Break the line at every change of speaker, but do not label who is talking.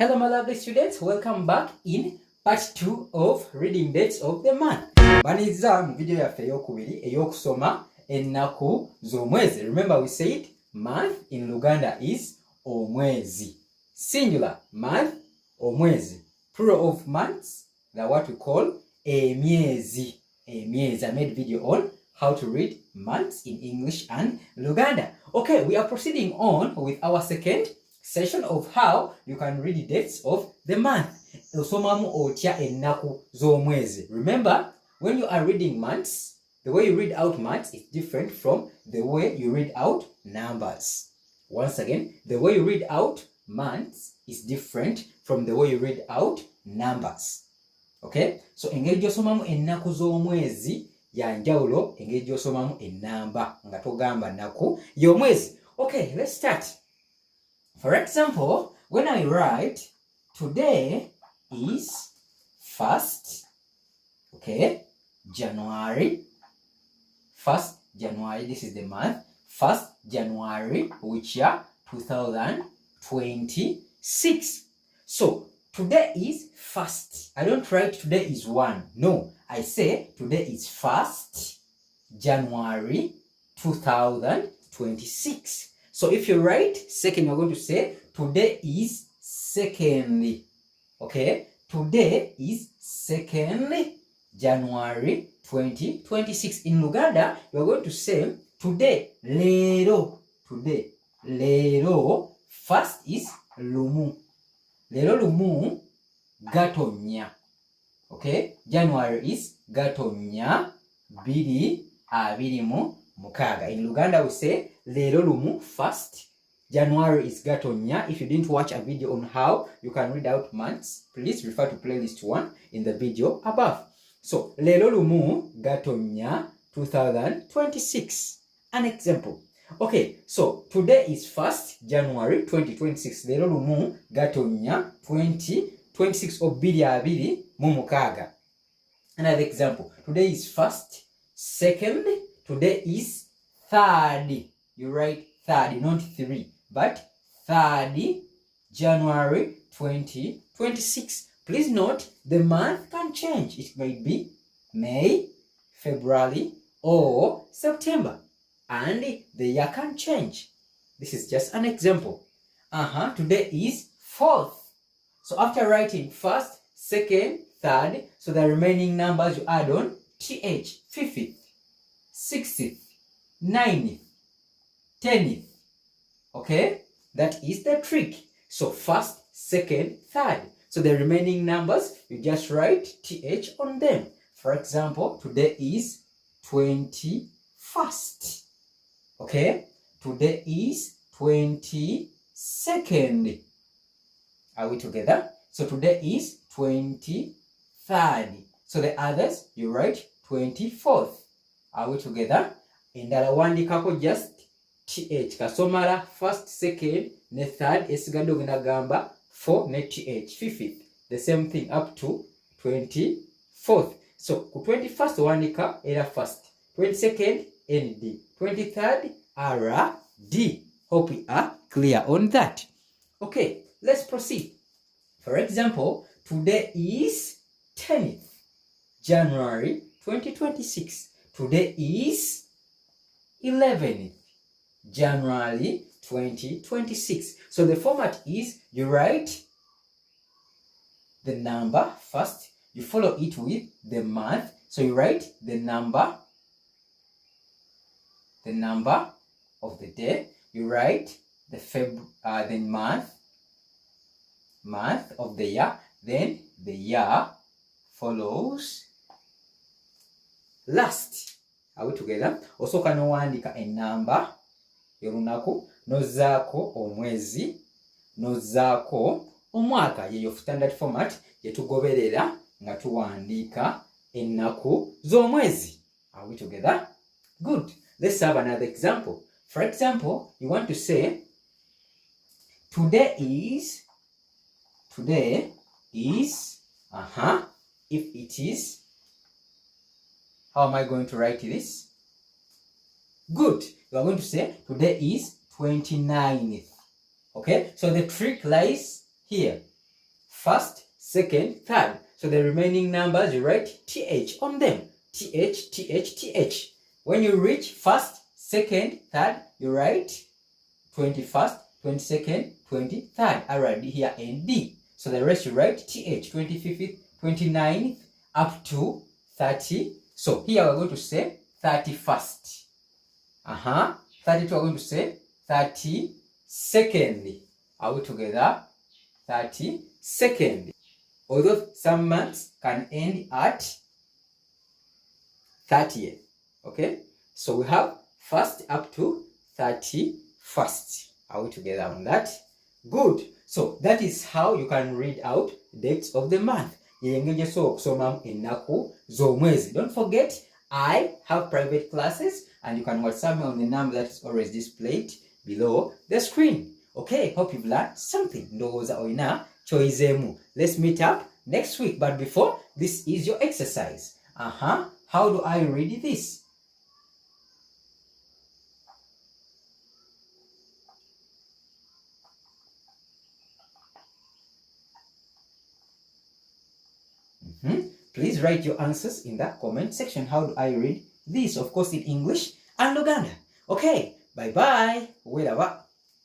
Hello my lovely students, welcome back in part 2 of reading dates of the month. Baniza mu video yaffe ey'okubiri ey'okusoma ennaku z'omwezi. Remember we said month in Luganda is omwezi. Singular month, omwezi. Plural of months, they are what we call emyezi. Emyezi. I made video on how to read months in English and Luganda. Okay, we are proceeding on with our second session of how you can read the dates of the month. Osomamu otya ennaku z'omwezi. Remember, when you are reading months, the way you read out months is different from the way you read out numbers. Once again, the way you read out months is different from the way you read out numbers. Okay? So engeri gy'osomamu ennaku z'omwezi ya njawulo engeri gy'osomamu ennamba nga togamba nnaku y'omwezi. Okay, let's start. For example, when I write today is 1st, okay, January, 1st January, this is the month, 1st January, which year? 2026. So, today is 1st. I don't write today is 1. No, I say today is 1st January 2026. So if you write second, you're going to say today is 2nd. Okay? Today is 2nd January 2026. In Luganda, you're going to say today, lero. Today, lero. First is lumu. Lero lumu, gatonya. Okay? January is gatonya. Biri, abirimu, mukaga. In Luganda, we say lero lumu, 1st January is gatonya. If you didn't watch a video on how you can read out months, please refer to playlist 1 in the video above. So, lero lumu, gatonya, 2026. An example. Okay, so today is 1st January 2026. Lero lumu, gatonya, 2026 obiri abiri mu mukaga. Another example. Today is 1st, 2nd, today is 3rd. You write 3rd, not 3, but 3rd January 2026. Please note, the month can change. It might be May, February, or September. And the year can change. This is just an example. Today is 4th. So after writing 1st, 2nd, 3rd, so the remaining numbers you add on th, 5th, 6th, 9th, 10th. Okay? That is the trick. So 1st, 2nd, 3rd. So the remaining numbers, you just write th on them. For example, today is 21st. Okay? Today is 22nd. Are we together? So today is 23rd. So the others, you write 24th. Are we together? Endala wandikako just th. Kasomala 1st, 2nd, ne 3rd, esigadde ogenda gamba 4 ne th. 5th. The same thing up to 24th. So ku 21st wandika era 1st. 22nd, nd. 23rd, rd. Hope we are clear on that. Okay, let's proceed. For example, today is 10th January 2026. Today is 11th January 2026. So the format is you write the number first, you follow it with the month. So you write the number of the day. You write the month of the year. Then the year follows last. Are we together? Osooka n'owandiika ennamba y'olunaku n'ozzaako omwezi n'ozzaako omwaka. Yeyo standard format gye tugoberera nga tuwandiika ennaku z'omwezi. Are we together? Good. Let's have another example. For example, you want to say today is if it is, how am I going to write this? Good. You are going to say today is 29th. Okay? So the trick lies here. first, second, third. So the remaining numbers, you write th on them. Th, th, th. When you reach first, second, third, you write 21st, 22nd, 23rd. I write here and D. So the rest you write th, 25th, 29th, up to 30. So here we're going to say 31st. 32 we're going to say 32nd. Are we together? 32nd. Although some months can end at 30th. Okay? So we have first up to 31st. Are we together on that? Good. So that is how you can read out dates of the month. Don't forget, I have private classes and you can WhatsApp me on the number that is always displayed below the screen. Okay, hope you've learned something. Let's meet up next week. But before, this is your exercise. How do I read this? Please write your answers in the comment section. How do I read this? Of course, in English and Luganda. Okay, bye-bye.